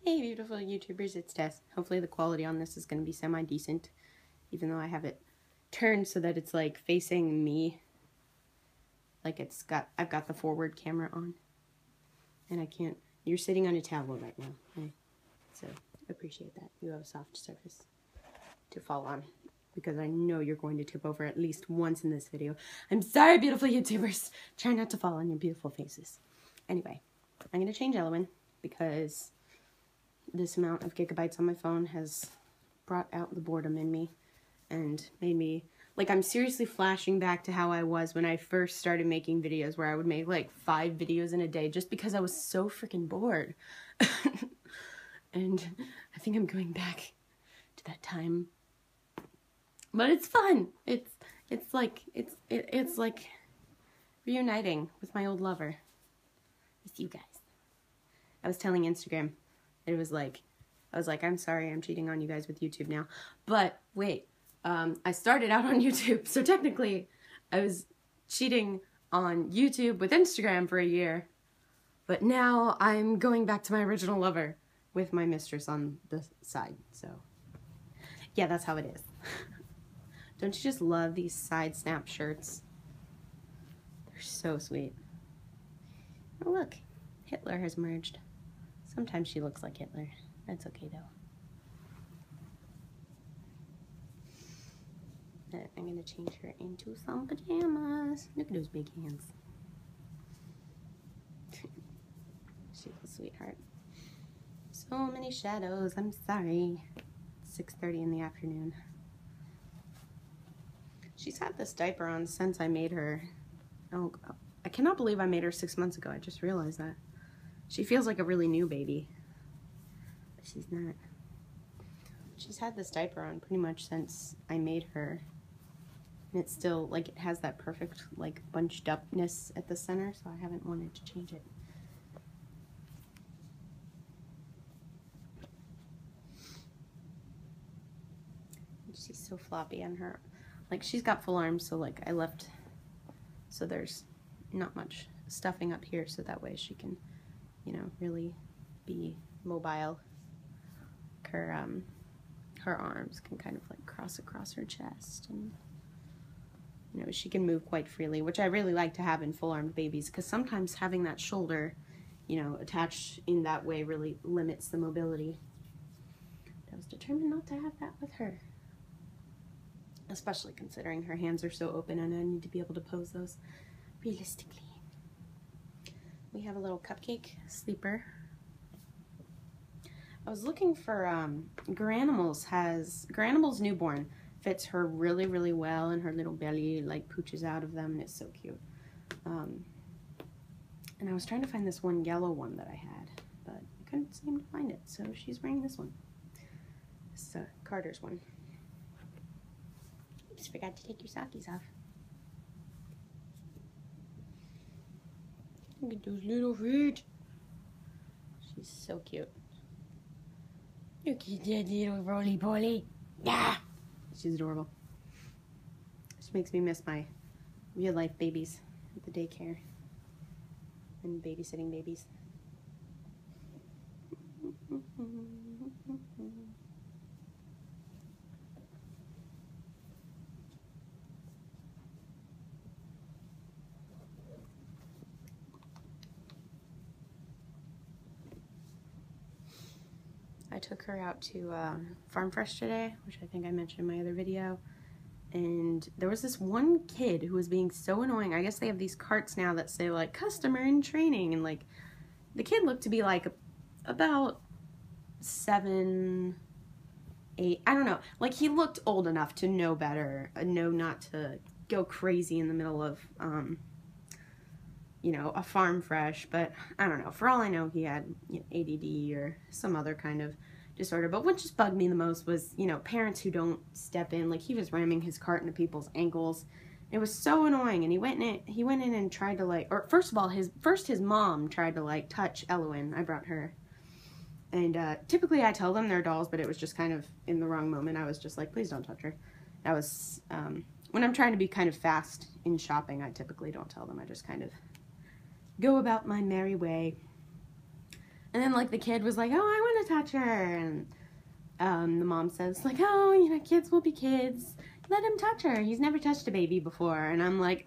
Hey beautiful YouTubers, it's Tess. Hopefully the quality on this is going to be semi-decent, even though I have it turned so that it's like facing me. Like I've got the forward camera on. And I can't, you're sitting on a towel right now. Okay? So, appreciate that. You have a soft surface to fall on. Because I know you're going to tip over at least once in this video. I'm sorry, beautiful YouTubers. Try not to fall on your beautiful faces. Anyway, I'm going to change Ellowyn because this amount of gigabytes on my phone has brought out the boredom in me and made me, like, I'm seriously flashing back to how I was when I first started making videos, where I would make like 5 videos in a day just because I was so freaking bored. And I think I'm going back to that time. But it's fun. It's like reuniting with my old lover. With you guys. I was telling Instagram, I was like, I'm sorry, I'm cheating on you guys with YouTube now. But wait, I started out on YouTube, so technically I was cheating on YouTube with Instagram for a year. But now I'm going back to my original lover with my mistress on the side. So yeah, that's how it is. Don't you just love these side snap shirts? They're so sweet. Oh look, Hitler has merged. Sometimes she looks like Hitler. That's okay though. But I'm gonna change her into some pajamas. Look at those big hands. She's a sweetheart. So many shadows. I'm sorry. It's 6:30 in the afternoon. She's had this diaper on since I made her. Oh, I cannot believe I made her 6 months ago. I just realized that. She feels like a really new baby. But she's not. She's had this diaper on pretty much since I made her. And it's still, like, it has that perfect, like, bunched upness at the center, so I haven't wanted to change it. She's so floppy on her. Like, she's got full arms, so, like, I left, so there's not much stuffing up here, so that way she can, you know, really be mobile. Her arms can kind of, like, cross across her chest, and, you know, she can move quite freely, which I really like to have in full-armed babies, because sometimes having that shoulder, you know, attached in that way really limits the mobility. I was determined not to have that with her. Especially considering her hands are so open and I need to be able to pose those realistically. We have a little cupcake sleeper. I was looking for Garanimals Newborn fits her really, really well, and her little belly like pooches out of them, and it's so cute. And I was trying to find this one yellow one that I had, but I couldn't seem to find it, so she's wearing this one. This is Carter's one. Oops, forgot to take your sockies off. Look at those little feet. She's so cute. Look at that little roly-poly. Yeah! She's adorable. She makes me miss my real-life babies at the daycare and babysitting babies. I took her out to Farm Fresh today, which I think I mentioned in my other video, and there was this one kid who was being so annoying. I guess they have these carts now that say, like, customer in training, and, like, the kid looked to be, like, about 7, 8, I don't know. Like, he looked old enough to know better, know not to go crazy in the middle of, you know, a Farm Fresh, but I don't know. For all I know, he had, you know, ADD or some other kind of disorder. But what just bugged me the most was, you know, parents who don't step in. Like, he was ramming his cart into people's ankles. It was so annoying. And he went in and tried to, like, or first of all, his mom tried to, like, touch Ellowyn. I brought her. And typically I tell them they're dolls, but it was just kind of in the wrong moment. I was just like, please don't touch her. That was, when I'm trying to be kind of fast in shopping, I typically don't tell them. I just kind of go about my merry way. And then, like, the kid was like, oh, I want to touch her. And the mom says, like, oh, you know, kids will be kids. Let him touch her. He's never touched a baby before. And I'm like,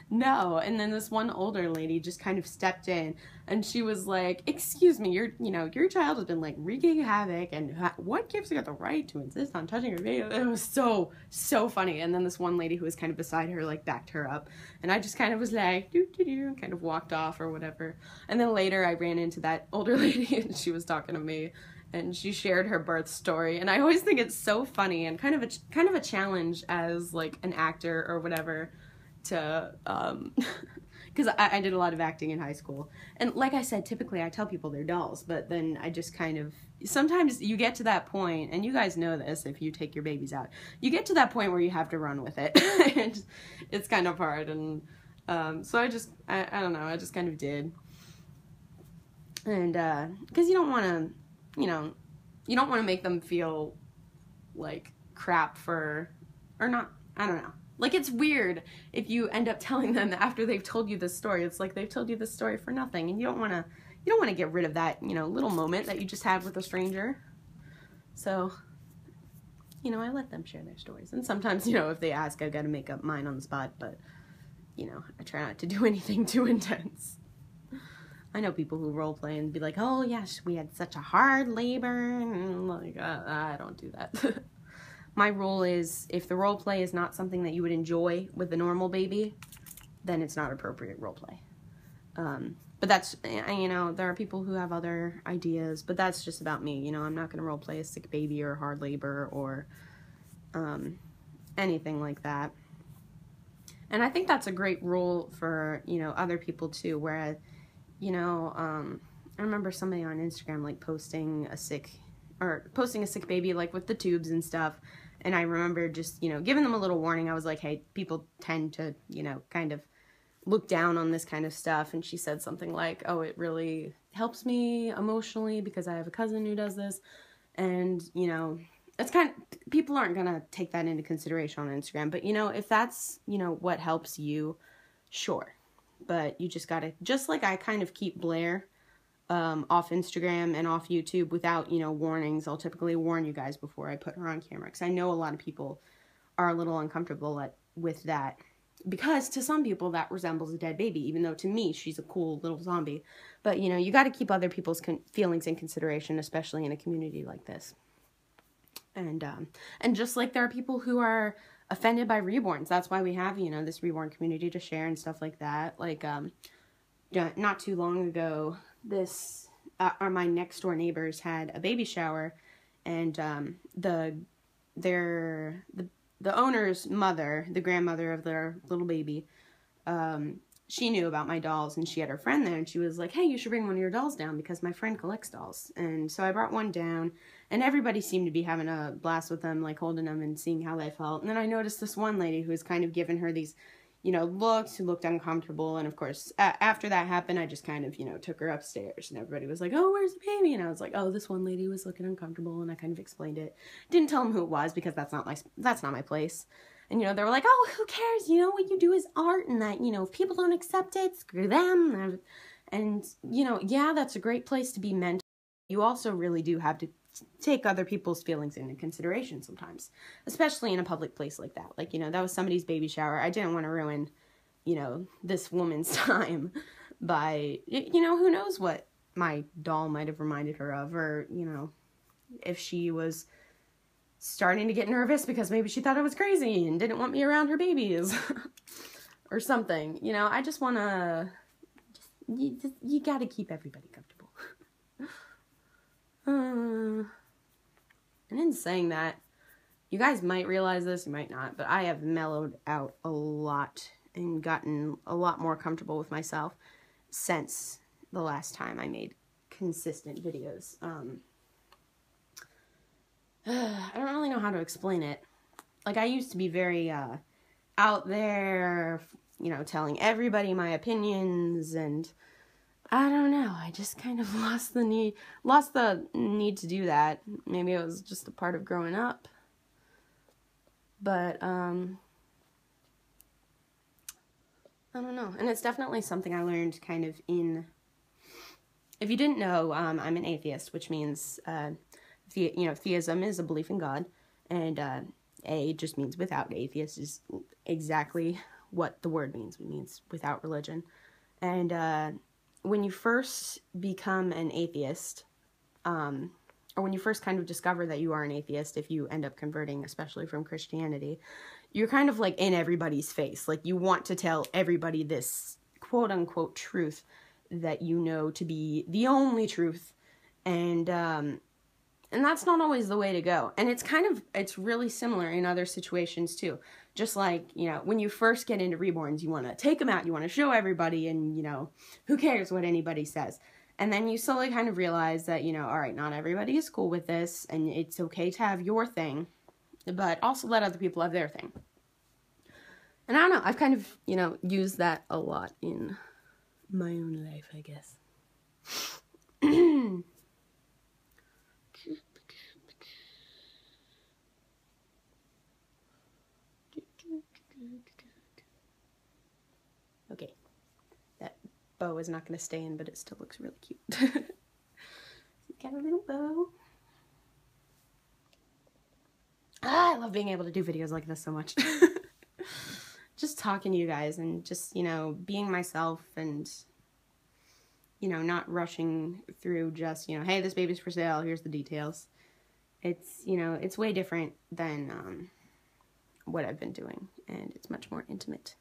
no. And then this one older lady just kind of stepped in, and she was like, excuse me, your child has been, like, wreaking havoc, and what gives you the right to insist on touching her baby? It was so, so funny. And then this one lady who was kind of beside her, like, backed her up, and I just kind of was like, doo-doo-doo, kind of walked off or whatever. And then later I ran into that older lady, and she was talking to me, and she shared her birth story, and I always think it's so funny and kind of a challenge as, like, an actor or whatever to because I did a lot of acting in high school, and like I said, typically I tell people they're dolls, but then I just kind of, sometimes you get to that point, and you guys know this if you take your babies out, you get to that point where you have to run with it. It's kind of hard, and so I don't know, I just kind of did, and because you don't want to, you don't want to make them feel like crap or not, I don't know. Like, it's weird if you end up telling them after they've told you this story. It's like they've told you this story for nothing, and you don't want to get rid of that, little moment that you just had with a stranger. So, I let them share their stories. And sometimes, if they ask, I've got to make up mine on the spot, but, I try not to do anything too intense. I know people who role play and be like, oh, yes, we had such a hard labor, and I'm like, I don't do that. My rule is, if the role play is not something that you would enjoy with a normal baby, then it's not appropriate role play. But that's, there are people who have other ideas, but that's just about me. I'm not going to role play a sick baby or hard labor or anything like that. And I think that's a great rule for, other people too, where, I remember somebody on Instagram, like, posting a sick baby, like, with the tubes and stuff, and I remember just, giving them a little warning. I was like, hey, people tend to, kind of look down on this kind of stuff, and she said something like, oh, it really helps me emotionally because I have a cousin who does this, and, it's kind of, people aren't gonna take that into consideration on Instagram, but, if that's, what helps you, sure. But you just gotta, just like I kind of keep Blair off Instagram and off YouTube without, warnings. I'll typically warn you guys before I put her on camera, because I know a lot of people are a little uncomfortable with that, because to some people that resembles a dead baby, even though to me she's a cool little zombie. But, you got to keep other people's feelings in consideration, especially in a community like this. And just like there are people who are offended by reborns. That's why we have, this reborn community to share and stuff like that. Like, not too long ago, my next door neighbors had a baby shower, and the owner's mother, the grandmother of their little baby, she knew about my dolls, and she had her friend there, and she was like, hey, you should bring one of your dolls down because my friend collects dolls. And so I brought one down, and everybody seemed to be having a blast with them, like holding them and seeing how they felt. And then I noticed this one lady who was kind of giving her these, looks, who looked uncomfortable. And of course, after that happened, I just kind of, took her upstairs, and everybody was like, oh, where's the baby? And I was like, oh, this one lady was looking uncomfortable, and I kind of explained it. Didn't tell them who it was because that's not my place. And, they were like, oh, who cares? What you do is art, and that, if people don't accept it, screw them. And, yeah, that's a great place to be mentored. You also really do have to take other people's feelings into consideration sometimes, especially in a public place like that. Like, that was somebody's baby shower. I didn't want to ruin, this woman's time by, who knows what my doll might have reminded her of, or, if she was starting to get nervous because maybe she thought I was crazy and didn't want me around her babies or something. I just want to, you got to keep everybody comfortable. And in saying that, you guys might realize this, you might not, but I have mellowed out a lot and gotten a lot more comfortable with myself since the last time I made consistent videos. I don't really know how to explain it. Like, I used to be very out there, telling everybody my opinions, and I don't know, I just kind of lost the need to do that. Maybe it was just a part of growing up. But, I don't know. And it's definitely something I learned kind of in if you didn't know, I'm an atheist, which means, theism is a belief in God, and A just means without. Atheist is exactly what the word means. It means without religion. And when you first become an atheist, or when you first kind of discover that you are an atheist, if you end up converting, especially from Christianity, you're kind of like in everybody's face. Like, you want to tell everybody this quote-unquote truth that you know to be the only truth. And that's not always the way to go. And it's really similar in other situations too. Just like, when you first get into Reborns, you want to take them out, you want to show everybody, and, who cares what anybody says. And then you slowly kind of realize that, all right, not everybody is cool with this, and it's okay to have your thing, but also let other people have their thing. And I don't know, I've kind of, used that a lot in my own life, I guess. Okay, that bow is not going to stay in, but it still looks really cute. Got a little bow. I love being able to do videos like this so much. Just talking to you guys and just, being myself and, not rushing through just, hey, this baby's for sale, here's the details. It's, it's way different than what I've been doing, and it's much more intimate.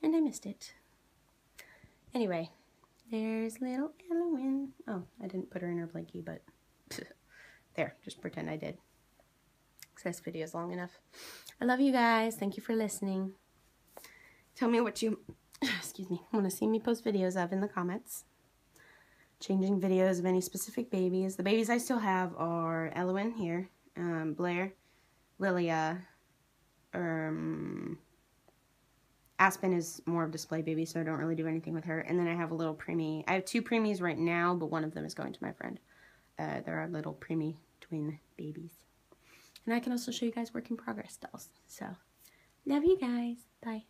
And I missed it. Anyway, there's little Ellowyn. Oh, I didn't put her in her blankie, but there, just pretend I did. This video is long enough. I love you guys. Thank you for listening. Tell me what you, want to see me post videos of in the comments. Changing videos of any specific babies. The babies I still have are Ellowyn here, Blair, Lilia, Aspen is more of display baby, so I don't really do anything with her. And then I have a little preemie. I have 2 preemies right now, but one of them is going to my friend. There are little preemie twin babies. And I can also show you guys work in progress dolls. So, love you guys. Bye.